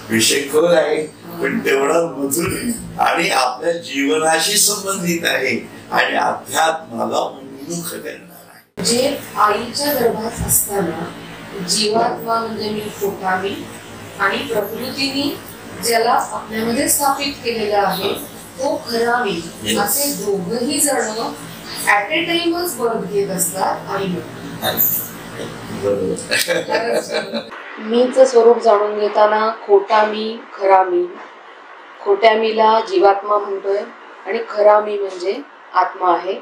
विषय खोल आहे पण तेवढा मधुर आणि आपल्या जीवनाशी संबंधित आहे आणि अध्यात्माला उन्मुख करणार आहे. जे आईच्या गर्भात असताना जीवात्मा म्हणजे मी खोटावी आणि प्रकृतीने ज्याला आपल्यामध्ये स्थापित केलेला आहे तो खरावी, असे दोघही जण ऍट ए टाइमच बर्थ घेत असतात आई मीच स्वरूप जाणून घेताना खोटा मी खरा मी, खोट्या मीला जीवात्मा म्हणतोय आणि खरा मी म्हणजे आत्मा आहे.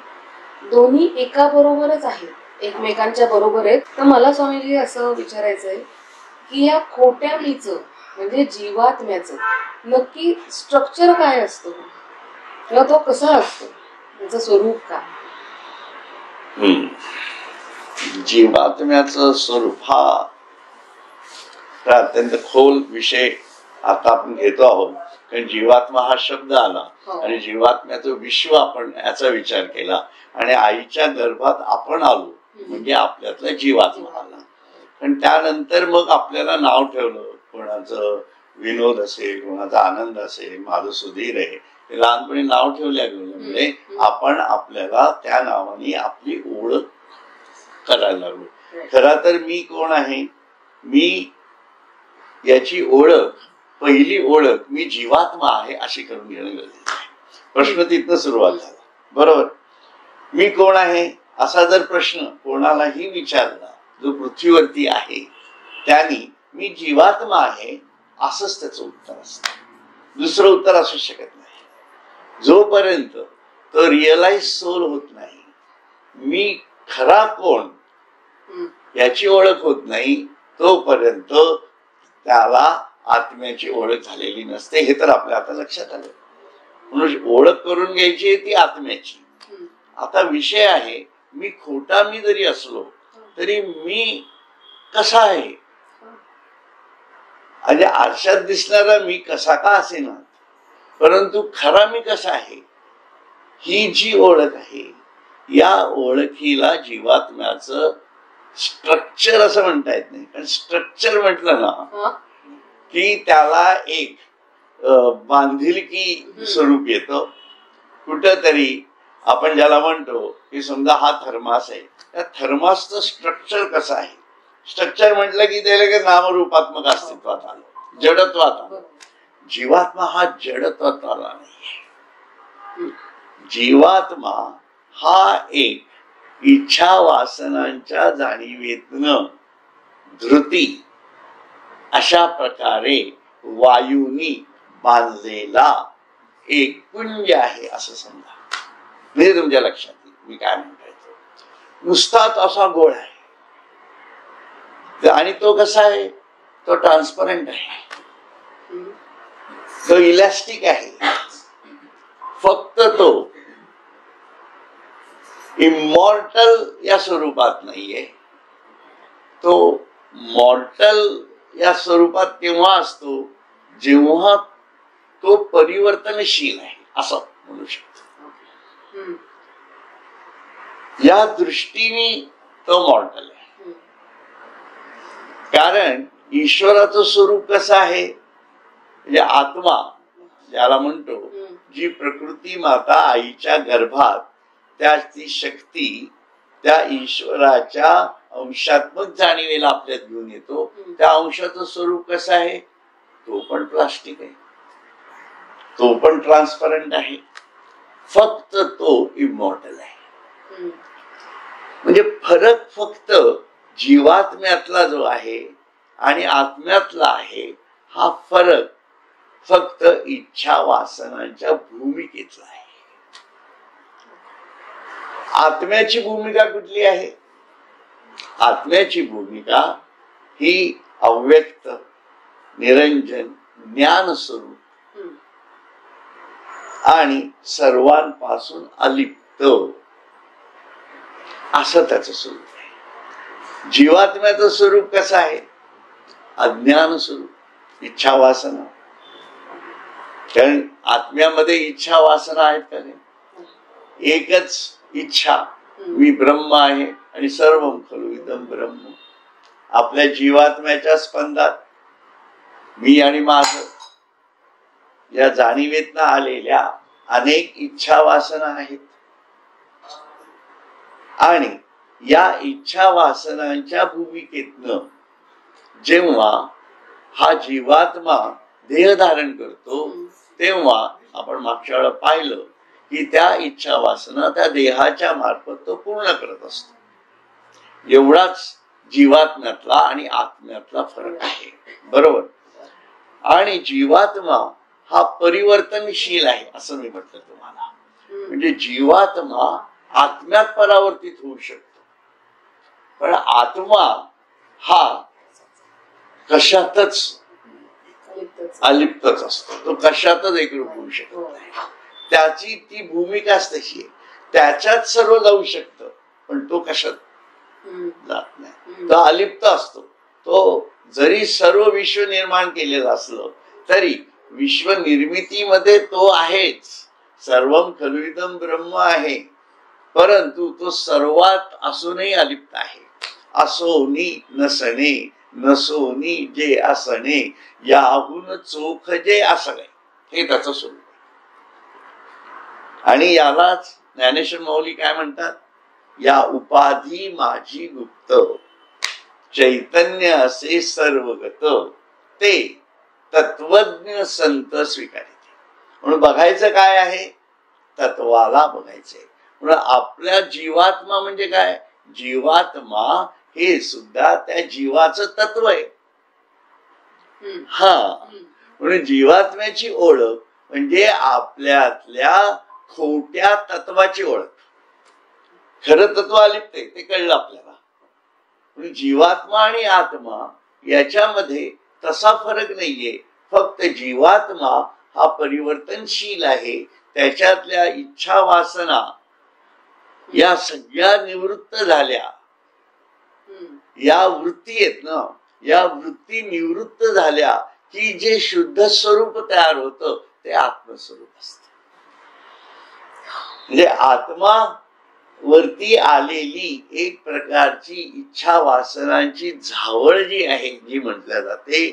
दोन्ही एका बरोबरच आहेत, एकमेकांच्या बरोबर आहेत. तर मला स्वामीजी असं विचारायचंय की या खोट्या मीचं म्हणजे जीवात्म्याचं नक्की स्ट्रक्चर काय असतं किंवा तो कसा असतो, त्याचं स्वरूप काय? जीवात्म्याचं स्वरूप हा अत्यंत खोल विषय आता आपण घेतो आहोत. कारण जीवात्मा हा शब्द आला आणि जीवात्म्याचं विश्व आपण याचा विचार केला आणि आईच्या गर्भात आपण आलो म्हणजे आपल्यातला जीवात्मा आला. पण त्यानंतर मग आपल्याला नाव ठेवलं, कोणाचं विनोद असेल, कोणाचा आनंद असेल, माझं सुधीर आहे, ते लहानपणी नाव ठेवल्या गेलं म्हणजे आपण आपल्याला त्या नावाने आपली ओळख करायला लागलो. खरा तर मी कोण आहे, मी याची ओळख, पहिली ओळख मी जीवात्मा आहे अशी करून घेणं गरजेचं आहे. प्रश्न तिथनं सुरुवात झाला. बरोबर, मी कोण आहे असा जर प्रश्न कोणालाही विचारला जो पृथ्वीवरती आहे त्यांनी मी जीवात्मा आहे असंच त्याचं उत्तर असतं, दुसरं उत्तर असू शकत नाही. जोपर्यंत तो रिअलाइज सोल होत नाही, मी खरा कोण याची ओळख होत नाही, तोपर्यंत त्याला आत्म्याची ओळख झालेली नसते. हे तर आपल्या आता लक्षात आलं. म्हणून ओळख करून घ्यायची आहे ती आत्म्याची. आता विषय आहे, मी खोटा मी जरी असलो तरी मी कसा आहे, म्हणजे आरशात दिसणारा मी कसा का असेना, परंतु खरा मी कसा आहे ही जी ओळख आहे, या ओळखीला जीवात्म्याचं स्ट्रक्चर असं म्हणता येत नाही. कारण स्ट्रक्चर म्हटलं ना की त्याला एक बांधिलकी स्वरूप येतं. कुठंतरी आपण ज्याला म्हणतो की समजा हा थर्मास आहे, त्या थर्मासचं स्ट्रक्चर कसं आहे, स्ट्रक्चर म्हटलं की त्याला नामरूपात्मक अस्तित्वात आलं, जडत्वात आलं. जीवात्मा हा जडत्वात आला नाही. जीवात्मा हा एक इच्छा वासनांच्या जाणीवेतनं धृती अशा प्रकारे वायूनी बांधलेला एक पुंज आहे असं समजा. म्हणजे तुमच्या लक्षात येईल मी काय म्हणतो. नुसताच असा गोळ आहे आणि तो कसा आहे, तो ट्रान्सपरंट आहे, तो इलास्टिक आहे. फक्त तो इमॉर्टल या स्वरूपात नाहीये, तो मॉर्टल या स्वरूपात तेव्हा असतो जेव्हा तो परिवर्तनशील आहे असं म्हणू शकतो. या दृष्टीने तो मॉर्टल आहे. कारण ईश्वराचं स्वरूप कसं आहे, म्हणजे आत्मा ज्याला म्हणतो, जी प्रकृती माता आईच्या गर्भात त्याची शक्ती त्या ईश्वराच्या अंशात्मक जाणीवेला आपल्यात घेऊन येतो. त्या अंशाचं स्वरूप कसं आहे, तो पण प्लास्टिक आहे, तो पण ट्रान्सपरंट आहे, फक्त तो इमॉर्टल आहे. म्हणजे फरक फक्त जीवात्म्यातला जो आहे आणि आत्म्यातला आहे, हा फरक फक्त इच्छा वासनांच्या भूमिकेतला आहे. आत्म्याची भूमिका कुठली आहे, आत्म्याची भूमिका ही अव्यक्त निरंजन ज्ञान स्वरूप आणि सर्वांपासून अलिप्त असं त्याचं स्वरूप आहे. जीवात्म्याचं स्वरूप कसं आहे, अज्ञान स्वरूप, इच्छा वासना. कारण आत्म्यामध्ये इच्छा वासना आहेत का नाही, एकच इच्छा, मी ब्रह्म आहे आणि सर्वं खलु इदं ब्रह्म. आपल्या जीवात्म्याच्या स्पंदात मी आणि माझं या जाणीवेतनं आलेल्या अनेक इच्छा वासना आहेत आणि या इच्छा वासनांच्या भूमिकेतनं जेव्हा हा जीवात्मा देह धारण करतो तेव्हा आपण मागच्या वेळेला पाहिलं की त्या इच्छा वासना त्या देहाच्या मार्फत तो पूर्ण करत असतो. एवढाच जीवात्म्यातला आणि आत्म्यातला फरक आहे, बरोबर. आणि जीवात्मा हा परिवर्तनशील आहे असं मी म्हटलं तुम्हाला. म्हणजे जीवात्मा आत्म्यात परावर्तित होऊ शकतो, पण आत्मा हा कशातच अलिप्तच असतो. तो कशातच एकरूप होऊ शकत नाही. त्याची ती भूमिकाच तशी आहे. त्याच्यात सर्व जाऊ शकतं पण तो कशात जात नाही. तो अलिप्त असतो. तो जरी सर्व विश्व निर्माण केलेलं असलं तरी विश्व निर्मितीमध्ये तो आहेच. सर्वम खलुइदं ब्रह्म आहे, परंतु तो सर्वात असूनही अलिप्त आहे. असोनी नसणे, नसोनी जे असणे, याहून चोख जे असणे, हे त्याचं स्वरूप आहे. आणि यालाच ज्ञानेश्वर माऊली काय म्हणतात, या उपाधी माझी गुप्त, चैतन्य असे सर्वगत, ते तत्वज्ञ संत स्वीकारिते. म्हणून बघायचं काय आहे, तत्वाला बघायचंय. म्हणून आपल्या जीवात्मा म्हणजे काय, जीवात्मा हे सुद्धा त्या जीवाचं तत्व आहे. हा, म्हणून जीवात्म्याची ओळख म्हणजे आपल्यातल्या खोट्या तत्वाची ओळख. खरं तत्व अलिप्त आहे ते कळलं आपल्याला. म्हणून जीवात्मा आणि आत्मा याच्यामध्ये तसा फरक नाहीये. फक्त जीवात्मा हा परिवर्तनशील आहे. त्याच्यातल्या इच्छा वासना या सगळ्या निवृत्त झाल्या. या वृत्ती आहेत ना, या वृत्ती निवृत्त झाल्या की जे शुद्ध स्वरूप तयार होतं ते आत्मस्वरूप असत. म्हणजे आत्मा वरती आलेली एक प्रकारची इच्छा वासनांची झावळ जी आहे, जी म्हटल्या जाते,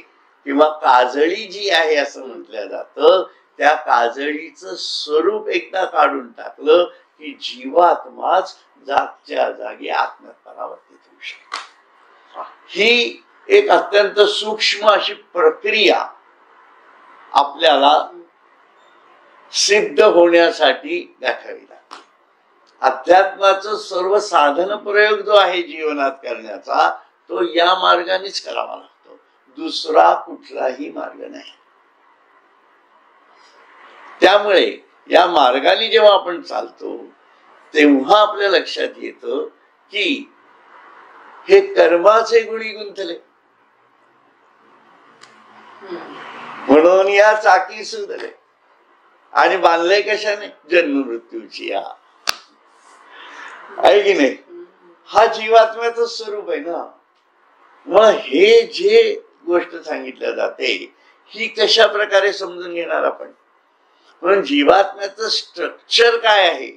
किंवा काजळी जी आहे असं म्हटलं जातं, त्या काजळीचं स्वरूप एकदा काढून टाकलं की जीवात्माच जागच्या जागी आत्म्यात परावर्तित होऊ शकते. ही एक अत्यंत सूक्ष्म अशी प्रक्रिया आपल्याला सिद्ध होण्यासाठी गाठावी लागते. अध्यात्माचं सर्व साधन प्रयोग जो आहे जीवनात करण्याचा, तो या मार्गानेच करावा लागतो. दुसरा कुठलाही मार्ग नाही. त्यामुळे या मार्गाने जेव्हा आपण चालतो तेव्हा आपल्या लक्षात येतं की हे कर्माचे गुणी गुंतले, म्हणून या चाकी सुधले. आणि बांधले कशाने, जन्म मृत्यूची या, आहे की नाही. हा जीवात्म्याचं स्वरूप आहे ना. मग हे जे गोष्ट सांगितल्या जाते ही कशा प्रकारे समजून घेणार आपण. म्हणून जीवात्म्याचं स्ट्रक्चर काय आहे,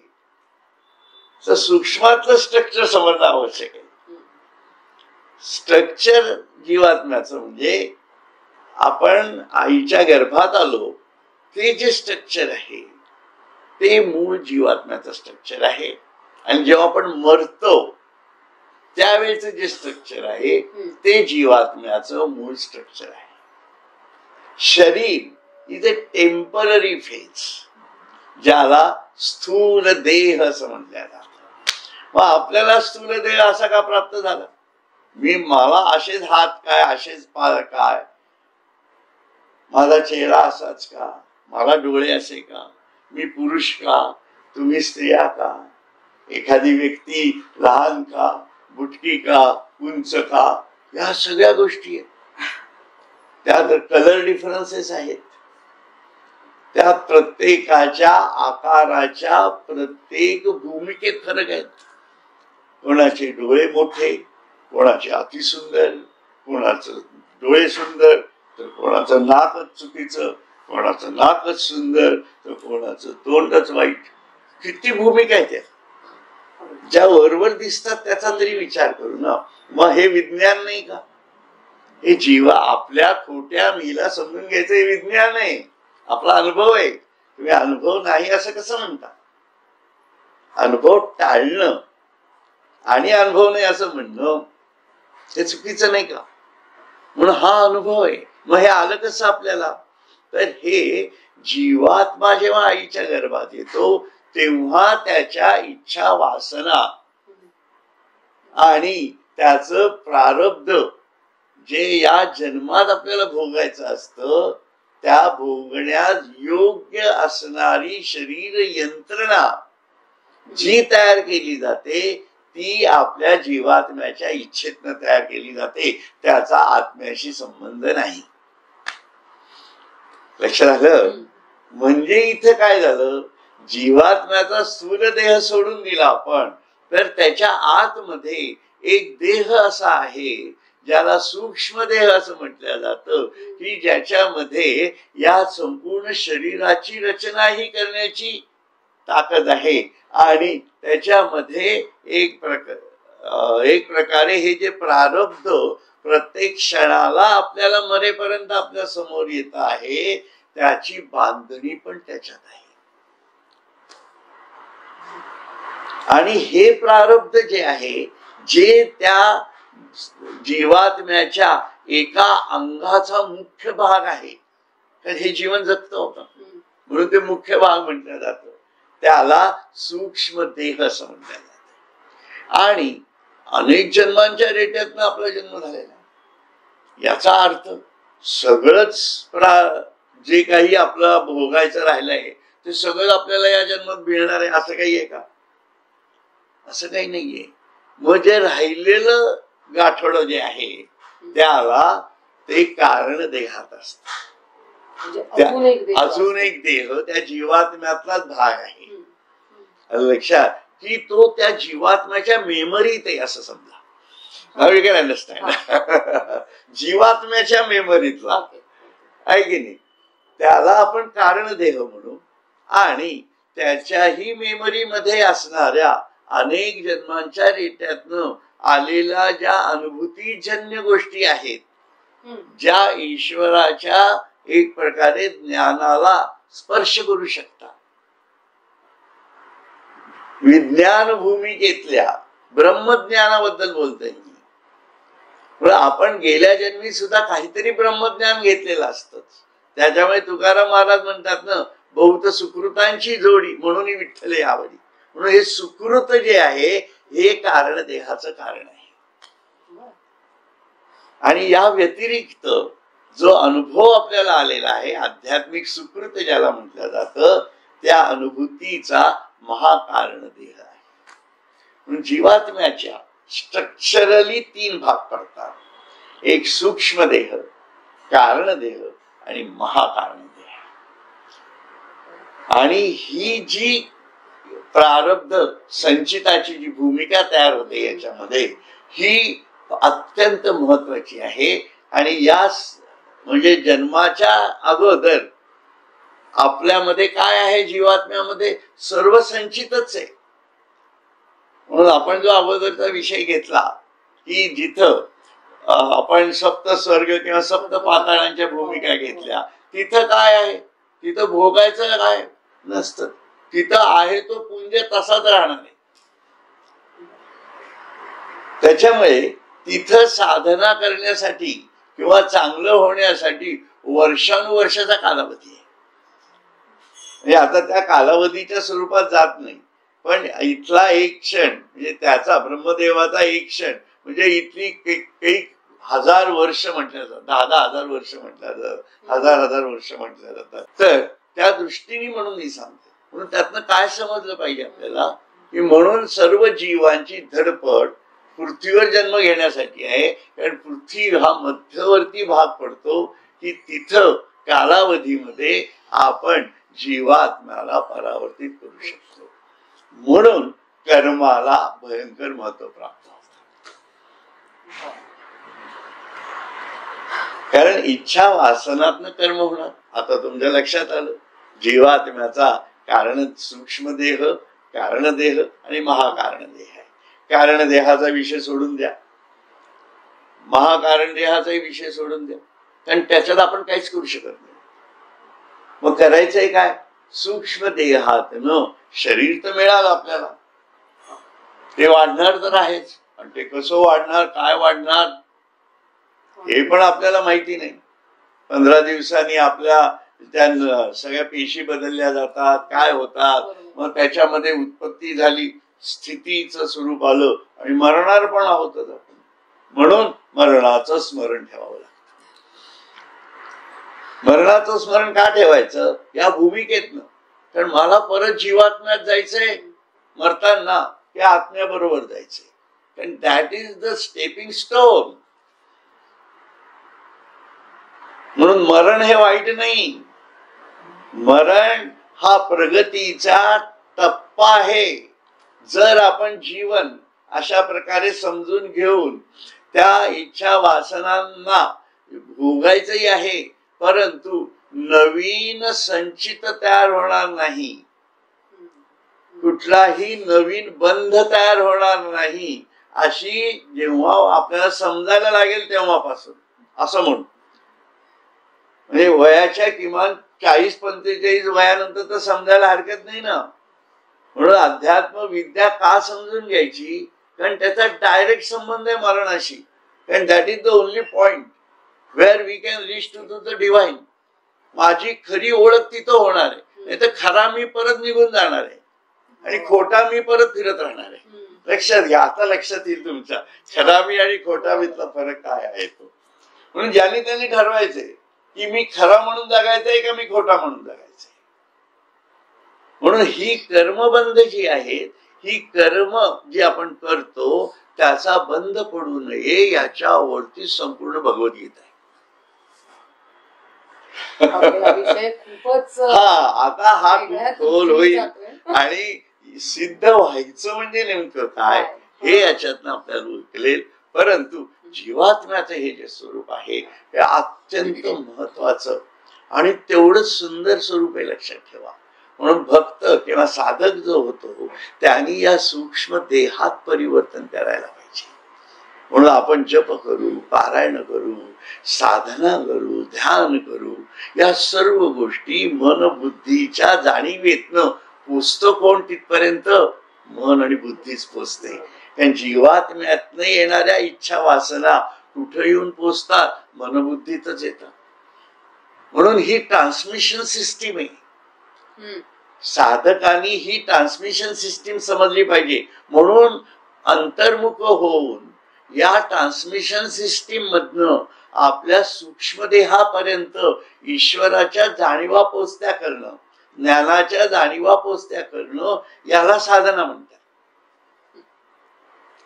तर सूक्ष्मातलं स्ट्रक्चर समजणं आवश्यक आहे. स्ट्रक्चर जीवात्म्याचं म्हणजे आपण आईच्या गर्भात आलो ते जे स्ट्रक्चर आहे ते मूळ जीवात्म्याचं स्ट्रक्चर आहे. आणि जेव्हा आपण मरतो त्यावेळेचं जे स्ट्रक्चर आहे ते जीवात्म्याचं मूळ स्ट्रक्चर आहे. शरीर इज अ टेम्पररी फेज, ज्याला स्थूल देह असं म्हटलं जातं. मग आपल्याला स्थूल देह असा का प्राप्त झाला, मला असेच हात काय, असेच पाय काय, माझा चेहरा असाच का, मला डोळे असे का, मी पुरुष का, तुम्ही स्त्रिया का, एखादी व्यक्ती लहान का, बुटकी का, उंच का, या सगळ्या गोष्टी आहेत. त्यात कलर डिफरन्सेस आहेत. त्या प्रत्येकाच्या आकाराच्या प्रत्येक भूमिकेत फरक आहेत. कोणाचे डोळे मोठे, कोणाचे अतिसुंदर, कोणाचं डोळे सुंदर तर कोणाचं नाकच चुकीचं, कोणाचं नाकच सुंदर तर कोणाचं तोंडच वाईट. किती भूमिका आहेत त्या, ज्या वरवर दिसतात त्याचा तरी विचार करू ना. मग हे विज्ञान नाही का, हे जीवा आपल्या खोट्या मीला समजून घ्यायचं हे विज्ञान आहे, आपला अनुभव आहे. तुम्ही अनुभव नाही असं कसं म्हणता? अनुभव टाळणं आणि अनुभव नाही असं म्हणणं हे चुकीचं नाही का? म्हणून हा अनुभव आहे. मग हे आलं कसं आपल्याला? तर हे जीवात्मा जेव्हा आईच्या गर्भात येतो तेव्हा त्याच्या इच्छा वासना आणि त्याचं प्रारब्ध जे या जन्मात आपल्याला भोगायचं असतं त्या भोगण्यास योग्य असणारी शरीर यंत्रणा जी तयार केली जाते ती आपल्या जीवात्म्याच्या इच्छेतनं तयार केली जाते, त्याचा आत्म्याशी संबंध नाही. लक्षात आलं? म्हणजे इथं काय झालं, जीवात्म्याचा स्थूल देह सोडून दिला आपण, तर त्याच्या आतमध्ये एक देह असा आहे ज्याला सूक्ष्म देह असं म्हटलं जातं की ज्याच्यामध्ये या संपूर्ण शरीराची रचना ही करण्याची ताकद आहे. आणि त्याच्यामध्ये एक प्रकारे हे जे प्रारब्ध प्रत्येक क्षणाला आपल्याला मरेपर्यंत आपल्या समोर येत आहे त्याची बांधणी पण त्याच्यात आहे. आणि हे प्रारब्ध जे आहे जे त्या जीवात्म्याच्या एका अंगाचा मुख्य भाग आहे, तर हे जीवन जगत होतं म्हणून ते मुख्य भाग म्हटलं जातं, त्याला सूक्ष्म देह असं म्हटलं जातं. आणि अनेक जन्मांच्या रेट्यातनं आपला जन्म झालेला याचा अर्थ सगळंच जे काही आपलं भोगायचं राहिलंय ते सगळं आपल्याला या जन्मात मिळणार आहे असं काही आहे का? असं काही नाहीये. मग जे राहिलेलं गाठोडं जे आहे त्याला ते कारण देहात असत. अजून एक देह त्या जीवात्म्यातलाच भाग आहे. लक्षात की तो त्या जीवात्म्याच्या मेमरीत आहे असं समजा. We can understand. जीवात्म्याच्या मेमरीतला आहे की नाही, त्याला आपण कारण देह म्हणू. आणि त्याच्याही मेमरीमध्ये असणाऱ्या अनेक जन्मांच्या रेट्यातनं आलेल्या ज्या अनुभूतीजन्य गोष्टी आहेत ज्या ईश्वराच्या एक प्रकारे ज्ञानाला स्पर्श करू शकतात, विज्ञान भूमिकेतल्या ब्रह्मज्ञानाबद्दल बोलतोय मी. आपण गेल्या जन्मी सुद्धा काहीतरी ब्रह्मज्ञान घेतलेलं असतंच. त्याच्यामुळे तुकाराम महाराज म्हणतात ना, बहुत सुकृतांची जोडी म्हणून विठ्ठल आवडी. म्हणून हे सुकृत जे आहे हे कारण देहाचं कारण आहे. आणि या व्यतिरिक्त जो अनुभव आपल्याला आलेला आहे आध्यात्मिक सुकृत ज्याला म्हटलं जातं त्या अनुभूतीचा महाकारण देह आहे. म्हणून जीवात्म्याच्या स्ट्रक्चरली 3 भाग पडतात. एक सूक्ष्म देह, कारण देह आणि महाकारण देह. आणि ही जी प्रारब्ध संचिताची जी भूमिका तयार होते याच्यामध्ये ही अत्यंत महत्वाची आहे. आणि या म्हणजे जन्माच्या अगोदर आपल्यामध्ये काय आहे, जीवात्म्यामध्ये सर्व संचितच आहे. म्हणून आपण जो अगोदरचा विषय घेतला की जिथं आपण सप्त स्वर्ग किंवा सप्त पाताळांच्या भूमिका घेतल्या, तिथं काय आहे, तिथं भोगायचं काय नसतं. तिथं आहे तो पुंज तसाच राहणार आहे. त्याच्यामुळे तिथं साधना करण्यासाठी किंवा चांगलं होण्यासाठी वर्षानुवर्षाचा कालावधी आहे. म्हणजे आता त्या कालावधीच्या स्वरूपात जात नाही, पण इथला एक क्षण म्हणजे त्याचा ब्रह्मदेवाचा एक क्षण म्हणजे इथली काही 1000 वर्ष म्हटल्या जातात, 10,000 वर्ष म्हटल्या जातात, 1000 वर्ष म्हटल्या जातात. तर त्या दृष्टीने म्हणून मी सांगते. म्हणून त्यातनं काय समजलं पाहिजे आपल्याला की म्हणून सर्व जीवांची धडपड पृथ्वीवर जन्म घेण्यासाठी आहे. कारण पृथ्वी हा मध्यवर्ती भाग पडतो की तिथं कालावधीमध्ये आपण जीवात्म्याला परावर्तित करू शकतो. म्हणून कर्माला भयंकर महत्व प्राप्त होतं. कारण इच्छा वासनातनं कर्म होणार. आता तुमच्या लक्षात आलं जीवात्म्याचा कारण सूक्ष्म देह, कारण देह आणि महाकारण देह आहे. कारण देहाचा विषय सोडून द्या. महाकारण देहाचाही विषय सोडून द्या, कारण त्याच्यात आपण काहीच करू शकत नाही. मग करायचंय काय? सूक्ष्म देहात न शरीर तर मिळालं आपल्याला, ते वाढणार तर आहेच, पण ते कसं वाढणार, काय वाढणार हे पण आपल्याला माहिती नाही. 15 दिवसांनी आपल्या त्या सगळ्या पेशी बदलल्या जातात, काय होतात, मग त्याच्यामध्ये उत्पत्ती झाली, स्थितीचं स्वरूप आलं आणि मरणार पण आहोतच आपण. म्हणून मरणाचं स्मरण ठेवावं लागतं. मरणाचं स्मरण का ठेवायचं? या भूमिकेतनं, कारण मला परत जीवात्म्यात जायचंय, मरताना त्या आत्म्याबरोबर जायचंय, कारण that is the stepping stone. म्हणून मरण हे वाईट नाही, मरण हा प्रगतीचा टप्पा आहे. जर आपण जीवन अशा प्रकारे समजून घेऊन त्या इच्छा वासनांना भोगायचंही आहे, परंतु नवीन संचित तयार होणार नाही, कुठलाही नवीन बंध तयार होणार नाही, अशी जेव्हा आपल्याला समजायला लागेल तेव्हापासून, असं म्हणून म्हणजे वयाच्या किमान 40-45 वयानंतर तर समजायला हरकत नाही ना. म्हणून अध्यात्म विद्या का समजून घ्यायची? कारण त्याचा डायरेक्ट संबंध आहे मरणाशी, कारण that is the only point where we can reach to the divine. माझी खरी ओळख तिथं होणार आहे, नाही तर खरा मी परत निघून जाणार आहे आणि खोटा मी परत फिरत राहणार आहे. लक्षात घ्या, आता लक्षात येईल तुमच्या खरा मी आणि खोटा मीतला फरक काय आहे तो. म्हणून ज्यांनी त्यांनी ठरवायचंय की मी खरा म्हणून जगायचंय का मी खोटा म्हणून जगायचंय. म्हणून ही कर्मबंध जी आहेत, ही कर्म जी आपण करतो त्याचा बंध पडू नये याच्यावरती संपूर्ण भगवद्गीता आहे. आता हा खूप खोल होईल आणि सिद्ध व्हायचं म्हणजे नेमकं काय हे याच्यातनं आपल्याला उकलेल. परंतु जीवात्म्याचं हे जे स्वरूप आहे हे अत्यंत महत्वाचं आणि तेवढं सुंदर स्वरूप आहे, लक्षात ठेवा. म्हणून भक्त किंवा साधक जो होतो त्यांनी या सूक्ष्म देहात परिवर्तन करायला पाहिजे. म्हणून आपण जप करू, पारायण करू, साधना करू, ध्यान करू, या सर्व गोष्टी मन बुद्धीच्या जाणीवेतनं पोचतो. कोण तिथपर्यंत? मन आणि बुद्धीच पोचते. कारण जीवात्म्यातनं येणाऱ्या इच्छा वासना कुठे येऊन पोचतात? मनबुद्धीतच येतात. म्हणून ही ट्रान्समिशन सिस्टीम आहे. साधकांनी ही ट्रान्समिशन सिस्टीम समजली पाहिजे. म्हणून अंतर्मुख होऊन या ट्रान्समिशन सिस्टीम मधनं आपल्या सूक्ष्मदेहापर्यंत ईश्वराच्या जाणीवा पोचत्या करणं, ज्ञानाच्या जाणीवा पोचत्या करणं, याला साधना म्हणतात.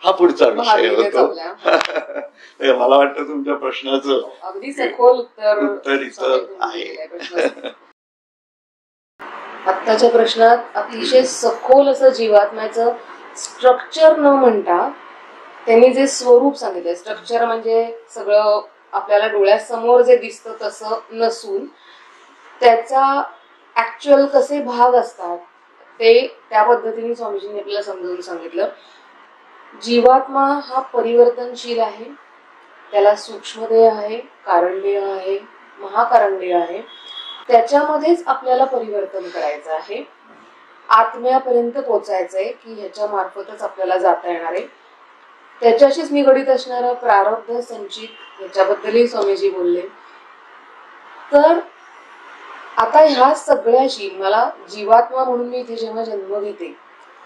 हा पुढचा विषय होतो. मला वाटतं तुमच्या प्रश्नाचं अगदी सखोल उत्तर इथं आहे. आत्ताच्या प्रश्नात अतिशय सखोल असं जीवात्म्याचं स्ट्रक्चर न म्हणता त्यांनी जे स्वरूप सांगितलं, स्ट्रक्चर म्हणजे सगळं आपल्याला डोळ्यासमोर जे दिसतं तसं नसून त्याचा ऍक्च्युअल कसे भाग असतात ते त्या पद्धतीने स्वामीजींनी आपल्याला समजावून सांगितलं. जीवात्मा हा परिवर्तनशील आहे, त्याला सूक्ष्मदेह आहे, कारणदेह आहे, महाकारणदेह आहे. त्याच्यामध्येच आपल्याला परिवर्तन करायचं आहे, आत्म्यापर्यंत पोचायचंय की ह्याच्या मार्फतच आपल्याला जाता येणार आहे. त्याच्याशीच निगडीत असणारं प्रारब्ध संचित ह्याच्याबद्दलही स्वामीजी बोलले. तर आता ह्या सगळ्याशी मला जीवात्मा म्हणून मी इथे जेव्हा जन्म घेते,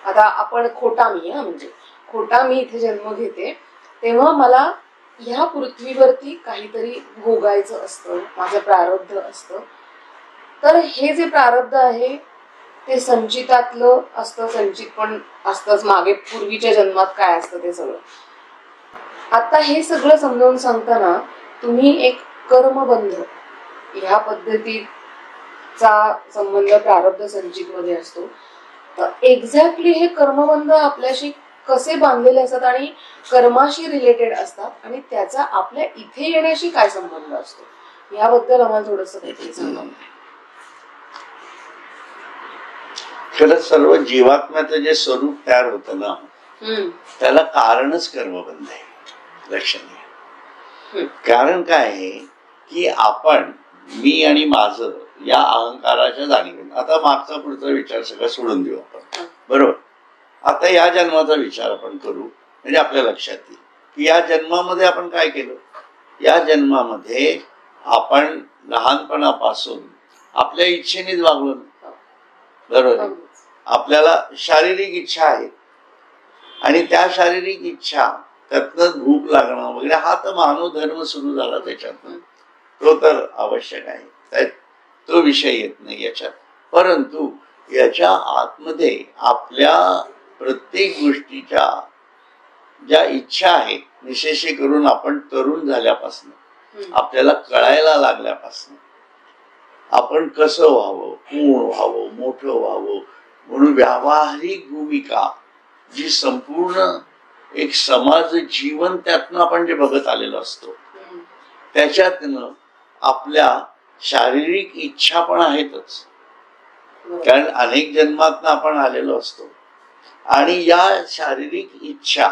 आता आपण खोटा मी म्हणजे खोटा मी इथे जन्म घेते, तेव्हा मला ह्या पृथ्वीवरती काहीतरी भोगायचं असतं, माझं प्रारब्ध असतं. तर हे जे प्रारब्ध आहे ते संचितातलं असतं, संचित पण असतंच, मागे पूर्वीच्या जन्मात काय असतं ते सगळं. आता हे सगळं समजावून सांगताना तुम्ही एक कर्मबंध ह्या पद्धतीचा संबंध प्रारब्ध संचित मध्ये असतो. तर एक्झॅक्टली हे कर्मबंध आपल्याशी कसे बांधलेले असतात आणि कर्माशी रिलेटेड असतात आणि त्याचा आपल्या इथे येण्याशी काय संबंध असतो याबद्दल आम्हाला थोडंसं काहीतरी सांगा. खरंच सर्व जीवात्म्याचं जे स्वरूप तयार होतं ना त्याला कारणच कर्मबंध आहे, लक्षात घ्या. कारण काय आहे की आपण मी आणि माझं या अहंकाराच्या जाणीवेने आता मागचा पुढचा विचार सगळं सोडून देऊ आपण, बरोबर. आता या जन्माचा विचार आपण करू म्हणजे आपल्या लक्षात येईल की या जन्मामध्ये आपण काय केलं. या जन्मामध्ये आपण लहानपणापासून आपल्या इच्छेनेच वागलो, बरोबर. आपल्याला शारीरिक इच्छा आहे आणि त्या शारीरिक इच्छा त्यातनं भूक लागणं वगैरे हा तर मानव धर्म सुरू झाला त्याच्यातनं, तो तर आवश्यक आहे, तो विषय येत नाही याच्यात. परंतु याच्या आतमध्ये आपल्या प्रत्येक गोष्टीच्या ज्या इच्छा आहेत, विशेष करून आपण तरुण झाल्यापासून आपल्याला कळायला लागल्यापासून आपण कसं व्हावं, कोण व्हावं, मोठं व्हावं म्हणून व्यावहारिक भूमिका जी संपूर्ण एक समाज जीवन त्यातनं आपण जे बघत आलेलो असतो त्याच्यातनं आपल्या शारीरिक इच्छा पण आहेतच, कारण अनेक जन्मातनं आपण आलेलो असतो. आणि या शारीरिक इच्छा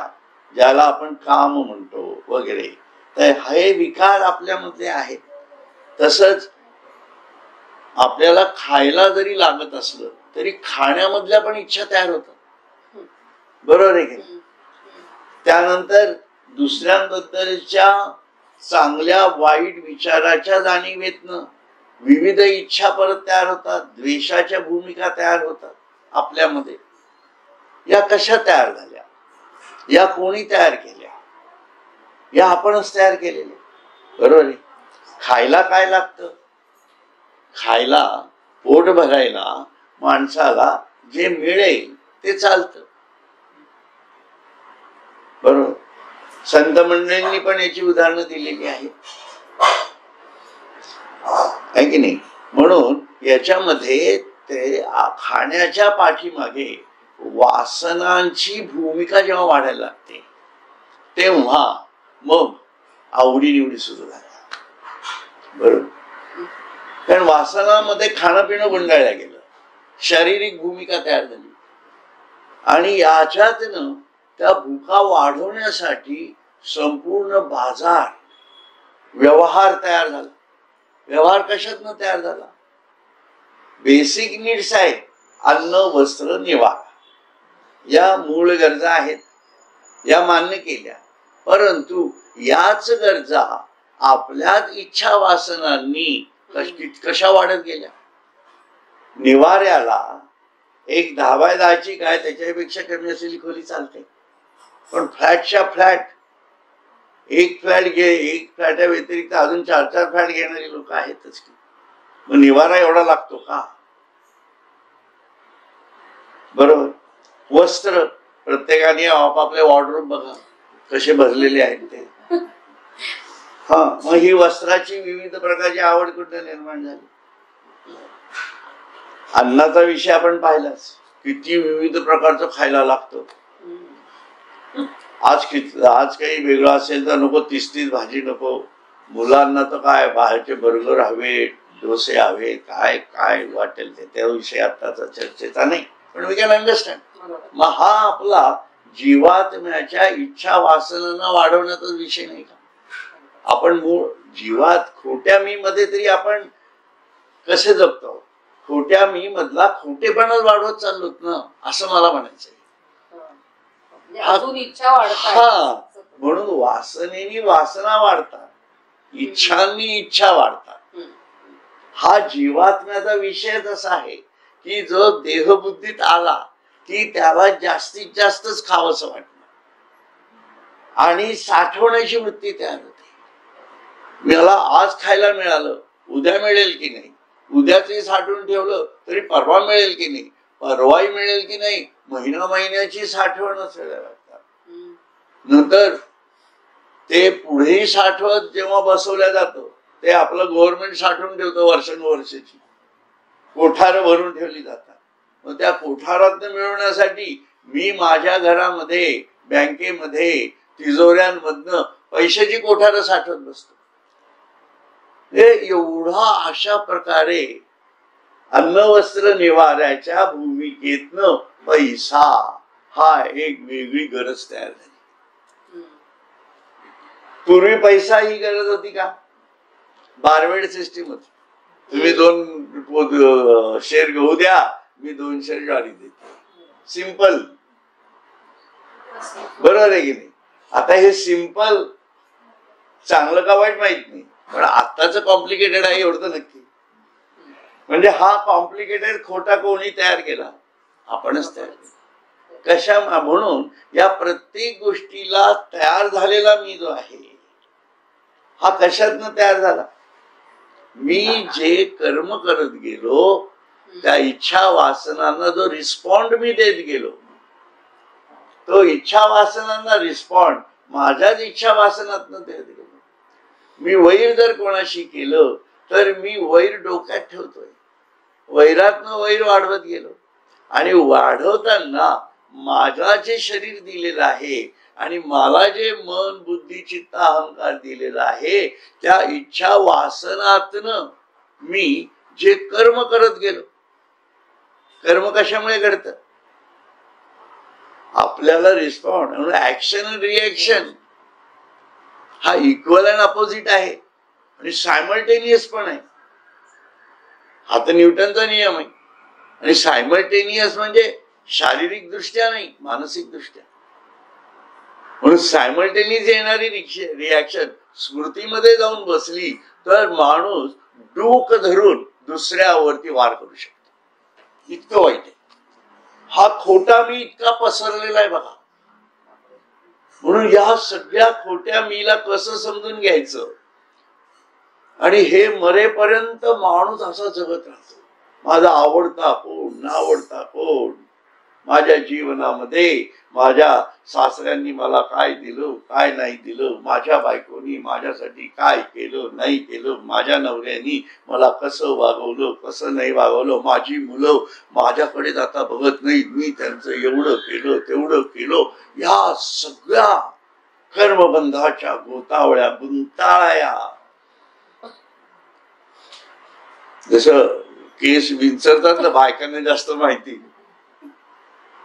ज्याला आपण काम म्हणतो वगैरे, तर हे विकार आपल्यामध्ये आहेत. तसंच आपल्याला खायला जरी लागत असलं तरी खाण्यामधल्या पण इच्छा तयार होतात, बरोबर आहे की. त्यानंतर दुसऱ्यांबद्दलच्या चांगल्या वाईट विचाराच्या जाणीवेतनं विविध इच्छा परत तयार होतात, द्वेषाच्या भूमिका तयार होतात आपल्यामध्ये. या कशा तयार झाल्या, या कोणी तयार केल्या, या आपणच तयार केलेल्या, बरोबर आहे. खायला काय लागतं, खायला पोट भरायला माणसाला जे मिळेल ते चालतं, बरोबर. संत मंडळींनी पण याची उदाहरणं दिलेली आहेत, आहे की नाही. म्हणून याच्यामध्ये ते खाण्याच्या पाठीमागे वासनांची भूमिका जेव्हा वाढायला लागते तेव्हा मग आवडीनिवडी सुरू झाल्या, बरोबर. कारण वासनामध्ये खाणं पिणं गुंडाळलं गेलं, शारीरिक भूमिका तयार झाली आणि याच्यातनं त्या भूका वाढवण्यासाठी संपूर्ण बाजार व्यवहार तयार झाला. व्यवहार कशातनं तयार झाला, बेसिक नीड्स आहेत, अन्न वस्त्र निवारा, या मूळ गरजा आहेत, या मान्य केल्या. परंतु याच गरजा आपल्याच इच्छा वासनांनी कशा वाढत गेल्या. निवाऱ्याला एक 10 बाय 10ची काय त्याच्यापेक्षा कमी असलेली खोली चालते, पण फ्लॅटच्या फ्लॅट, एक फ्लॅट घे, एक फ्लॅटा व्यतिरिक्त अजून 4-4 फ्लॅट घेणारी लोक आहेतच की. मग निवारा एवढा लागतो का, बरोबर. वस्त्र प्रत्येकाने आपापले वॉर्डरोब बघा कसे भरलेले आहेत ते. हा, मग ही वस्त्राची विविध प्रकारची आवड कुठे निर्माण झाली. अन्नाचा विषय आपण पाहिलाच, किती विविध प्रकारचं खायला लागतं. आज काही वेगळं असेल तर नको, 30 भाजी नको. मुलांना तर काय बाहेरचे बर्गर हवे, डोसे हवे, काय काय वाटेल ते, त्या विषय आताचा चर्चेचा नाही, पण वी कॅन अंडरस्टँड. मग हा आपला जीवात्म्याच्या इच्छा वासनांना वाढवण्याचा विषय नाही का. आपण मूळ जीवात खोट्या मी मध्ये तरी आपण कसे जगतो, खोट्या मी मधला खोटेपणाच वाढवत चाललोत ना, असं मला म्हणायचंय. हा, म्हणून वासनेनी वासना वाढतात, इच्छांनी इच्छा वाढतात. हा जीवात्म्याचा विषय असा आहे की जो देहबुद्धीत आला की त्याला जास्तीत जास्तच खावंसं वाटतं आणि साठवण्याची वृत्ती तयार होते. मला आज खायला मिळालं, उद्या मिळेल की नाही, उद्याचे साठवून ठेवलं तरी परवा मिळेल की नाही, परवाही मिळेल की नाही, महिन्याची साठवण असायला लागतात. नंतर ते पुढेही साठवत जेव्हा बसवल्या जातं ते आपलं गव्हर्नमेंट साठवून ठेवतं वर्षानुवर्षाची, कोठार भरून ठेवली जातात. मग त्या कोठारातनं मिळवण्यासाठी मी माझ्या घरामध्ये, बँकेमध्ये, तिजोऱ्यांमधनं पैशाची कोठार साठवत बसतो. एवढा अशा प्रकारे अन्न वस्त्र निवाऱ्याच्या भूमिकेतनं पैसा हा एक वेगळी गरज तयार झाली. पूर्वी पैसा ही गरज होती का? बारवेड सिस्टीम होती. तुम्ही 2 शेर गहू द्या, मी 2 शेर ज्वारी देते. सिंपल. बरोबर आहे की नाही? आता हे सिंपल चांगलं का वाईट माहित नाही, पण आताच कॉम्प्लिकेटेड आहे एवढं तर नक्की. म्हणजे हा कॉम्प्लिकेटेड खोटा कोणी तयार केला? आपणच तयार केला. कशा? म्हणून या प्रत्येक गोष्टीला तयार झालेला मी जो आहे हा कशातनं तयार झाला? मी जे कर्म करत गेलो त्या इच्छा वासनांना जो रिस्पॉन्ड मी देत गेलो, तो इच्छा वासनांना रिस्पॉन्ड माझ्याच इच्छा वासनातनं देत गेलो. मी वैर जर कोणाशी केलं तर मी वैर डोक्यात ठेवतोय, वैरातनं वैर वाढवत गेलो, आणि वाढवताना माझा जे शरीर दिलेलं आहे आणि मला जे मन बुद्धी चित्त अहंकार दिलेला आहे त्या इच्छा वासनातनं मी जे कर्म करत गेलो. कर्म कशामुळे घडतं? आपल्याला रिस्पॉन्ड म्हणून ऍक्शन आणि रिएक्शन हा इक्वल अँड अपोजिट आहे आणि सायमल्टेनियस पण आहे. हा तर न्यूटनचा नियम आहे. आणि सायमल्टेनियस म्हणजे शारीरिक दृष्ट्या नाही, मानसिक दृष्ट्या. म्हणून सायमल्टेनियस येणारी रिॲक्शन स्मृतीमध्ये जाऊन बसली तर माणूस डोक धरून दुसऱ्यावरती वार करू शकतो. इतकं वाईट आहे. हा खोटा मी इतका पसरलेला आहे बघा. म्हणून या सगळ्या खोट्या मीला कसं समजून घ्यायचं? आणि हे मरेपर्यंत माणूस असा जगत राहतो. माझा आवडता कोण, नावडता कोण, माझ्या जीवनामध्ये माझ्या सासऱ्यांनी मला काय दिलं, काय नाही दिलं, माझ्या बायकोनी माझ्यासाठी काय केलं, नाही केलं, माझ्या नवऱ्यानी मला कसं वागवलं, कसं नाही वागवलं, माझी मुलं माझ्याकडे आता बघत नाही, मी त्यांचं एवढं केलं तेवढं केलं. या सगळ्या कर्मबंधाच्या गोतावळ्या गुंताळ्या. जसं केस विंचरतात ना, बायकांना जास्त माहिती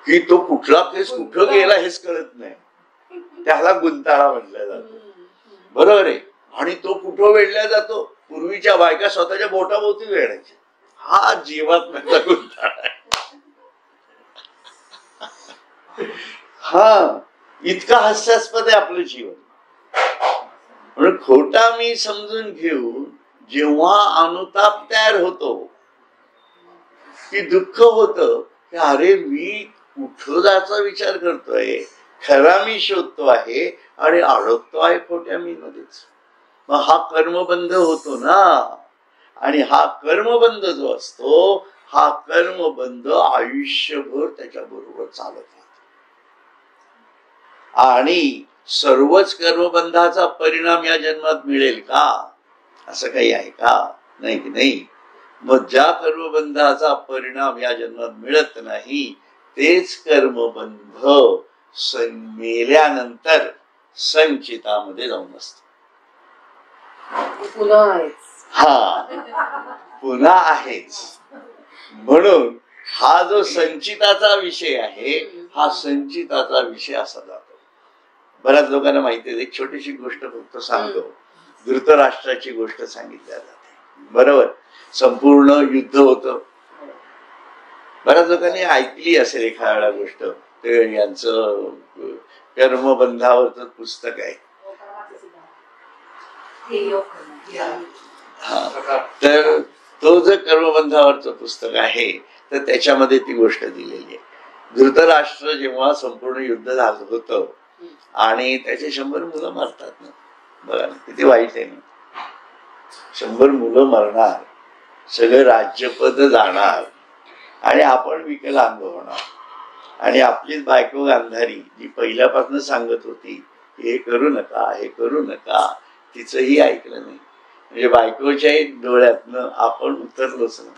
की तो कुठला केस कुठं गेला हेच कळत नाही, त्याला गुंताळा म्हटलं जातो. बरोबर आहे. आणि तो कुठं वेढला जातो? पूर्वीच्या बायका स्वतःच्या बोटाभोवती वेढायच्या. हा जीवात्म्याचा गुंताळा आहे. हा इतका हास्यास्पद आहे आपलं जीवन. म्हणून खोटा मी समजून घेऊन जेव्हा अनुताप तयार होतो की दुःख होतं की अरे मी कुठं जायचा विचार करतोय, खरा मी शोधतो आहे आणि अडकतो आहे खोट्या मी मध्येच. मग हा कर्मबंध होतो ना. आणि हा कर्मबंध जो असतो हा कर्मबंध आयुष्यभर त्याच्या बरोबर चालत राहतो. आणि सर्वच कर्मबंधाचा परिणाम या जन्मात मिळेल का? असं काही आहे का? नाही की नाही. मग ज्या कर्मबंधाचा परिणाम या जन्मात मिळत नाही तेच कर्मबंध मेल्यानंतर संचितामध्ये जाऊन असत. पुन्हा आहेच. म्हणून हा जो संचिताचा विषय आहे हा संचिताचा विषय असा जातो. बऱ्याच लोकांना माहिती आहे. एक छोटीशी गोष्ट फक्त सांगतो. धृतराष्ट्राची गोष्ट सांगितल्या जाते. बरोबर. संपूर्ण युद्ध होतं. बऱ्याच लोकांनी ऐकली असेल एखाद्या गोष्ट. ते यांचं कर्मबंधावरच पुस्तक आहे. तर तो जो कर्मबंधावरचं पुस्तक आहे तर त्याच्यामध्ये ती गोष्ट दिलेली आहे. धृतराष्ट्र जेव्हा संपूर्ण युद्ध झालं होतं आणि त्याचे 100 मुलं मरतात ना. बघा ना किती वाईट आहे ना. 100 मुलं मरणार, सगळं राज्यपद जाणार आणि आपण विकलांग होणार. आणि आपलीच बायको गांधारी जी पहिल्यापासून सांगत होती हे करू नका, हे करू नका, तिचंही ऐकलं नाही. म्हणजे बायकोच्याही डोळ्यातनं आपण उतरलोच ना.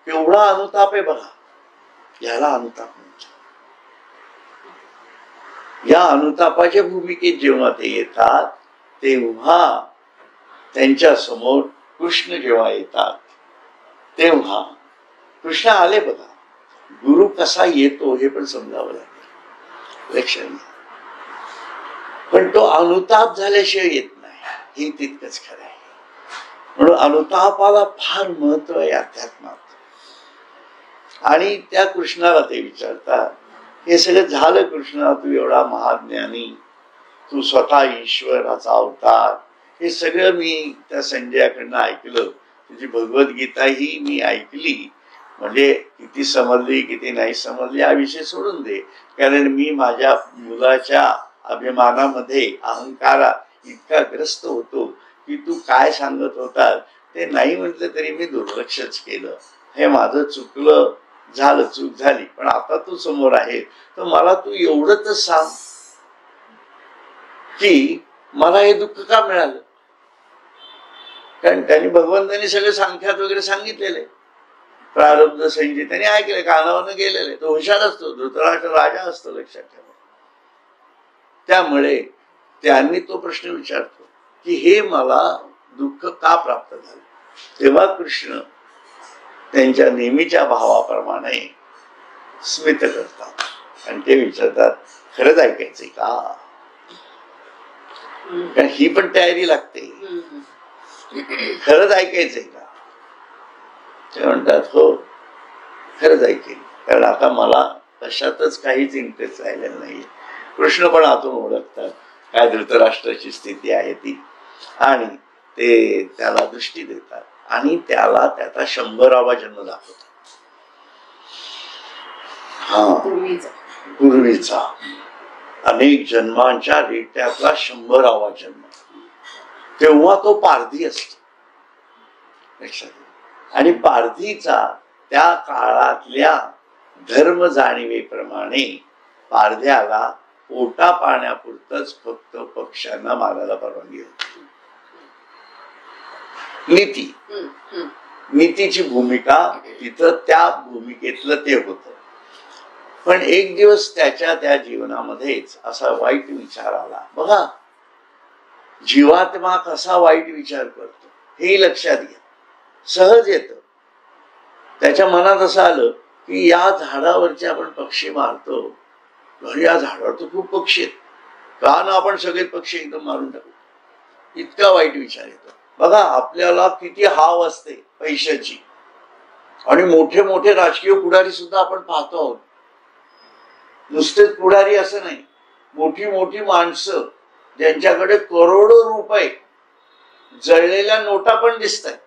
केवढा अनुताप आहे बघा. याला अनुताप म्हणतात. या अनुतापाच्या भूमिकेत जेव्हा ते येतात तेव्हा त्यांच्या समोर कृष्ण जेव्हा येतात तेव्हा कृष्ण आले बघा. गुरु कसा येतो हे पण समजावं लागेल. लक्षात घ्या. पण तो अनुताप झाल्याशिवाय येत नाही, हे तितकंच खरं आहे. म्हणून अनुतापाला फार महत्व आहे अध्यात्मात. आणि त्या कृष्णाला ते विचारतात, हे सगळं झालं कृष्णा, तू एवढा महाज्ञानी, तू स्वतः ईश्वराचा अवतार, हे सगळं मी त्या संजयाकडनं ऐकलं, तुझी भगवद्गीता ही मी ऐकली, म्हणजे किती समजली किती नाही समजली हा विषय सोडून दे, कारण मी माझ्या मुलाच्या अभिमानामध्ये अहंकारा इतका ग्रस्त होतो की तू काय सांगत होता ते नाही म्हटलं तरी मी दुर्लक्षच केलं. हे माझं चुकलं, झालं, चूक झाली, पण आता तू समोर आहे तर मला तू एवढं तर सांग की मला हे दुःख का मिळालं. कारण त्यांनी भगवंतांनी सगळे सांख्यात वगैरे सांगितलेले, प्रारब्ध संहितेने ऐकले, कानावरनं गेलेले. तो हुशार असतो, धृतराष्ट्र राजा असतो, लक्षात ठेवा. त्यामुळे त्यांनी तो प्रश्न विचारतो की हे मला दुःख का प्राप्त झालं. तेव्हा कृष्ण त्यांच्या नेहमीच्या भावाप्रमाणे स्मित करतात आणि ते विचारतात, खरंच ऐकायचंय का. कारण ही पण तयारी लागते, खरंच ऐकायचंय का. ते म्हणतात हो खरंच ऐकेल, कारण आता मला कशातच काहीच इंटरेस्ट राहिलेला नाही. कृष्ण पण आतून ओळखतात काय धृतराष्ट्राची स्थिती आहे ती, आणि ते त्याला दृष्टी देतात आणि त्याला त्याचा 100वा जन्म दाखवतात. पूर्वीचा अनेक जन्मांच्या रेट्यातला 100वा जन्म. तेव्हा तो पारधी असतो, लक्षात. आणि पारधीचा त्या काळातल्या धर्म जाणीवेप्रमाणे पारध्याला पोटा पाण्यापुरतच फक्त पक्ष्यांना मारायला परवानगी होती. नीतीची भूमिका तिथं त्या भूमिकेतलं ते होतं. पण एक दिवस त्याच्या त्या जीवनामध्येच असा वाईट विचार आला. बघा जीवात्मा कसा वाईट विचार करतो हे लक्षात घ्या. सहज येतं. त्याच्या मनात असं आलं की या झाडावरचे आपण पक्षी मारतो, या झाडावर तर खूप पक्षी आहेत, का ना आपण सगळे पक्षी एकदम मारून टाकू. इतका वाईट विचार येतो. बघा आपल्याला किती हाव असते पैशाची, आणि मोठे मोठे राजकीय पुढारी सुद्धा आपण पाहतो आहोत. नुसतेच पुढारी असं नाही, मोठी मोठी माणसं ज्यांच्याकडे करोडो रुपये, जळलेल्या नोटा पण दिसत आहेत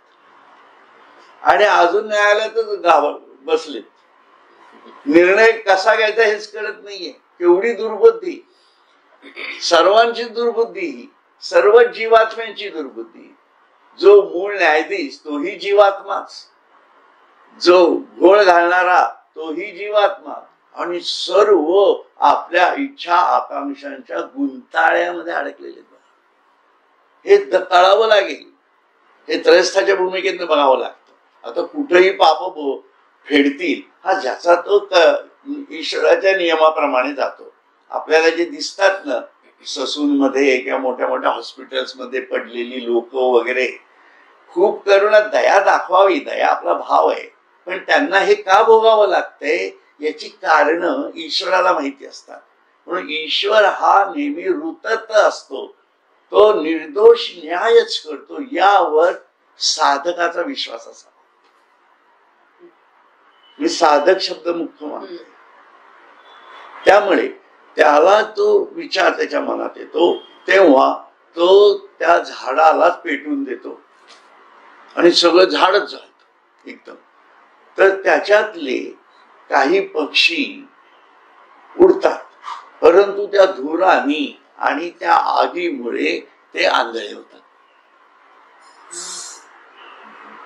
आणि अजून न्यायालयातच गावात बसलेत. निर्णय कसा घ्यायचा हेच कळत नाहीये. केवढी दुर्बुद्धी, सर्वांची दुर्बुद्धी, सर्व जीवात्म्यांची दुर्बुद्धी. जो मूळ न्यायाधीश तोही जीवात्माच, जो घोळ घालणारा तोही जीवात्मा, आणि सर्व आपल्या इच्छा आकांक्षांच्या गुंताळ्यामध्ये अडकलेले. हे कळावं लागेल, हे त्रयस्थाच्या भूमिकेतनं बघावं लागतं. आता कुठेही पाप फेडतील हा ज्याचा तो ईश्वराच्या नियमाप्रमाणे जातो. आपल्याला जे दिसतात ना ससूनमध्ये किंवा मोठ्या मोठ्या हॉस्पिटल्स मध्ये पडलेली लोक वगैरे, खूप करुणा, दया दाखवावी, दया आपला भाव आहे, पण त्यांना हे का भोगावं लागतंय याची कारण ईश्वराला माहिती असतात. म्हणून ईश्वर हा नेहमी ऋतत असतो, तो निर्दोष न्यायच करतो. यावर साधकाचा विश्वास असावा. मी साधक शब्द मुख्य मानतो. त्यामुळे त्याला तो विचार त्याच्या मनात येतो, तेव्हा तो त्या झाडालाच पेटून देतो आणि सगळं झाडच झालं एकदम. तर त्याच्यातले काही पक्षी उडतात, परंतु त्या धुरानी आणि त्या आगीमुळे ते आंधळे होतात.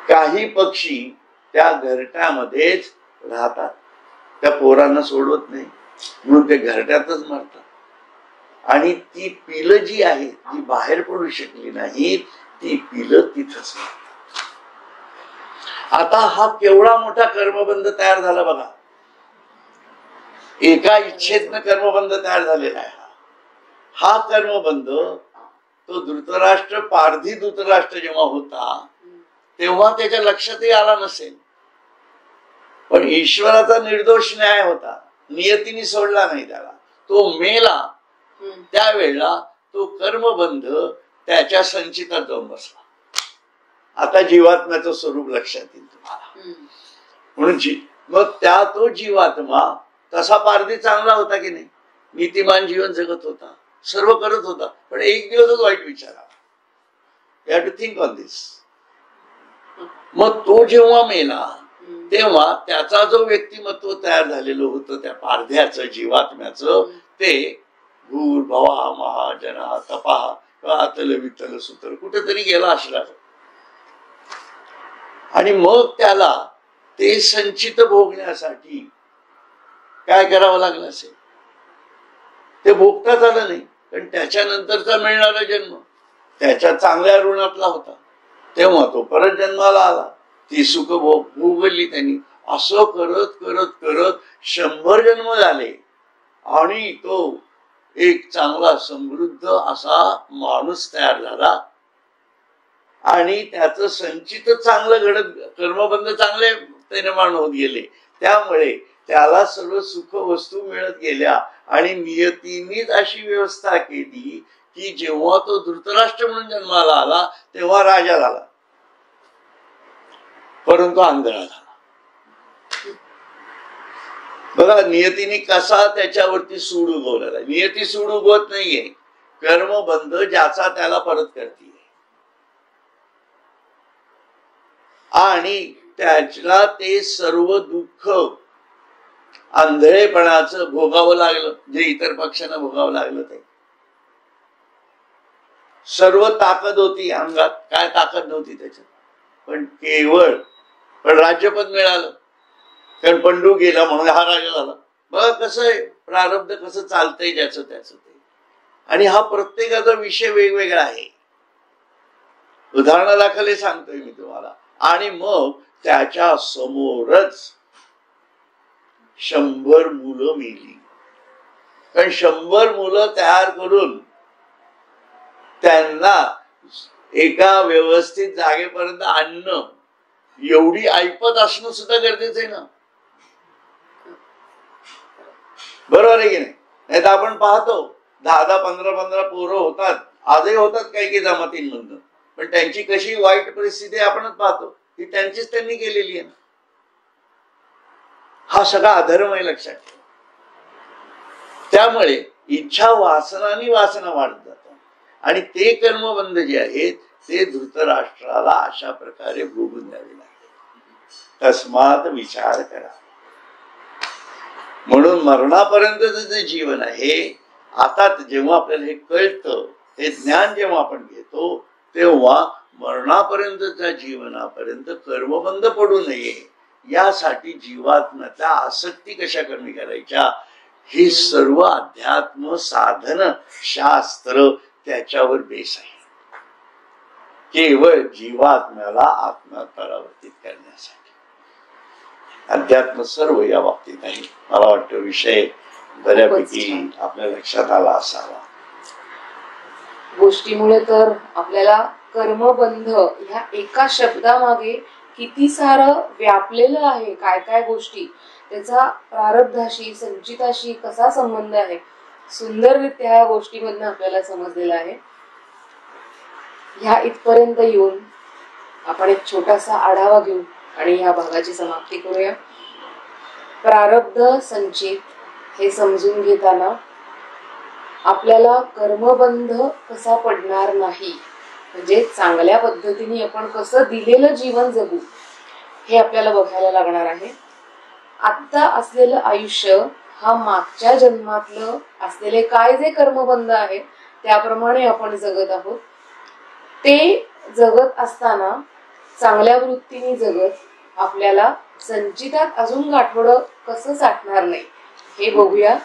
काही पक्षी त्या घरट्यामध्येच राहतात, त्या पोरांना सोडवत नाही म्हणून ते घरट्यातच मरतात. आणि ती पिलं जी आहेत ती बाहेर पडू शकली नाहीत, ती पिलं तिथंच मरतात. आता हा केवढा मोठा कर्मबंध तयार झाला बघा. एका इच्छेतनं कर्मबंध तयार झालेला आहे. हा कर्मबंध तो धृतराष्ट्र, पारधी धृतराष्ट्र जेव्हा होता तेव्हा त्याच्या लक्षातही आला नसेल, पण ईश्वराचा निर्दोष न्याय होता, नियतीने सोडला नाही त्याला. तो मेला त्यावेळेला तो कर्मबंध त्याच्या संचितात जाऊन बसला. आता जीवात्म्याचं स्वरूप लक्षात येईल तुम्हाला. म्हणून मग तो जीवात्मा तसा पारधी चांगला होता की नाही, नीतिमान जीवन जगत होता, सर्व करत होता, पण एक दिवसच वाईट विचार आला. You have to think on this. मग तो जेव्हा मेला तेव्हा त्याचा जो व्यक्तिमत्व तयार झालेलं होतं त्या पारध्याचं जीवात्म्याचं, ते भूर भवा महाजना तपा अतल वितल सुतर कुठेतरी गेला असला. आणि मग त्याला ते संचित भोगण्यासाठी काय करावं लागलं असेल, ते भोगताच आलं नाही. पण त्याच्यानंतरचा मिळणारा जन्म त्याच्या चांगल्या ऋणातला होता, तेव्हा तो परत जन्माला आला, ती सुख भोगली त्यांनी. असं करत करत करत 100 जन्म झाले आणि तो एक चांगला समृद्ध असा माणूस तयार झाला. आणि त्याचं संचित चांगलं घडत, कर्मबंध चांगले निर्माण होत गेले, त्यामुळे त्याला सर्व सुख वस्तू मिळत गेल्या. आणि नियतीनेच अशी व्यवस्था केली की जेव्हा तो धृतराष्ट्र म्हणून जन्माला आला तेव्हा राजा झाला, परंतु आंधळा झाला. बघा नियतीने कसा त्याच्यावरती सूड उगवलेला. नियती सूड उगवत नाहीये, कर्मबंध ज्याचा त्याला परत करते. आणि त्याला ते सर्व दुःख आंधळेपणाचं भोगावं लागलं, जे इतर पक्षांना भोगावं लागलं. ते सर्व ताकद होती अंगात, काय ताकद नव्हती त्याच्यात, पण केवळ राज्यपद मिळालं, कारण पंडू गेला म्हणून हा राजा झाला. बघा कसं आहे प्रारब्ध, कसं चालतंय ज्याचं त्याचं ते. आणि हा प्रत्येकाचा विषय वेगवेगळा आहे, उदाहरणादाखल सांगतोय मी तुम्हाला. आणि मग त्याच्या समोरच 100 मुलं मेली. कारण 100 मुलं तयार करून त्यांना एका व्यवस्थित जागेपर्यंत आणणं, एवढी ऐपत असणं सुद्धा गरजेचं आहे ना. बरोबर आहे की नाही? नाही तर आपण पाहतो 10-10, 15-15 पोरं होतात, आजही होतात काही जमातींमधून, पण त्यांची कशी वाईट परिस्थिती आपणच पाहतो, ही त्यांचीच त्यांनी केलेली आहे. हा सगळा अधर्म आहे, लक्षात ठेवा. त्यामुळे इच्छा वासनानी वासना वाढत जातात. आणि ते कर्मबंध जे आहेत ते धृतराष्ट्राला अशा प्रकारे भोगून द्यावे लागते. तस्मात विचार करा. म्हणून मरणापर्यंतच जे जीवन आहे, आता जेव्हा आपल्याला हे कळतं, हे ज्ञान जेव्हा आपण घेतो, तेव्हा मरणापर्यंतच्या जीवनापर्यंत कर्मबंध पडू नये यासाठी जीवात्म्याच्या आसक्ती कशा कमी करायच्या, हे सर्व अध्यात्म साधन शास्त्र त्याच्यावर बेस आहे. केवळ जीवात्म्याला आत्मा परावर्तित करण्यासाठी अध्यात्म सर्व या बाबतीत आहे. मला वाटतं विषय बऱ्यापैकी आपल्या लक्षात आला असावा. गोष्टीमुळे तर आपल्याला कर्मबंध ह्या एका शब्दामागे किती सारं व्यापलेलं आहे, काय काय गोष्टी, त्याचा प्रारब्धाशी संचिताशी कसा संबंध आहे, सुंदररित्या ह्या गोष्टीमधनं आपल्याला समजलेलं आहे. ह्या इथपर्यंत येऊन आपण एक छोटासा आढावा घेऊ आणि ह्या भागाची समाप्ती करूया. प्रारब्ध संचित हे समजून घेताना आपल्याला कर्मबंध कसा पडणार नाही, म्हणजे चांगल्या पद्धतीने आपण कसं दिलेलं जीवन जगू हे आपल्याला बघायला लागणार आहे. आत्ता असलेलं आयुष्य हा मागच्या जन्मातलं असलेले काय जे कर्मबंध आहे त्याप्रमाणे आपण जगत आहोत. ते जगत असताना चांगल्या वृत्तीने जगत आपल्याला संचितात अजून गाठोडं कसं साठणार नाही हे बघूया.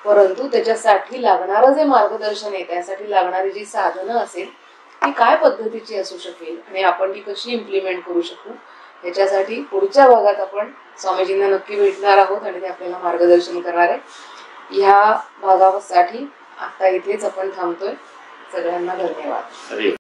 परंतु त्याच्यासाठी लागणारं जे मार्गदर्शन आहे, त्यासाठी लागणारी जी साधनं असेल ती काय पद्धतीची असू शकेल आणि आपण ती कशी इम्प्लिमेंट करू शकू, याच्यासाठी पुढच्या भागात आपण स्वामीजींना नक्की भेटणार आहोत आणि ते आपल्याला मार्गदर्शन करणार आहे. ह्या भागासाठी आता इथेच आपण थांबतोय. सगळ्यांना धन्यवाद.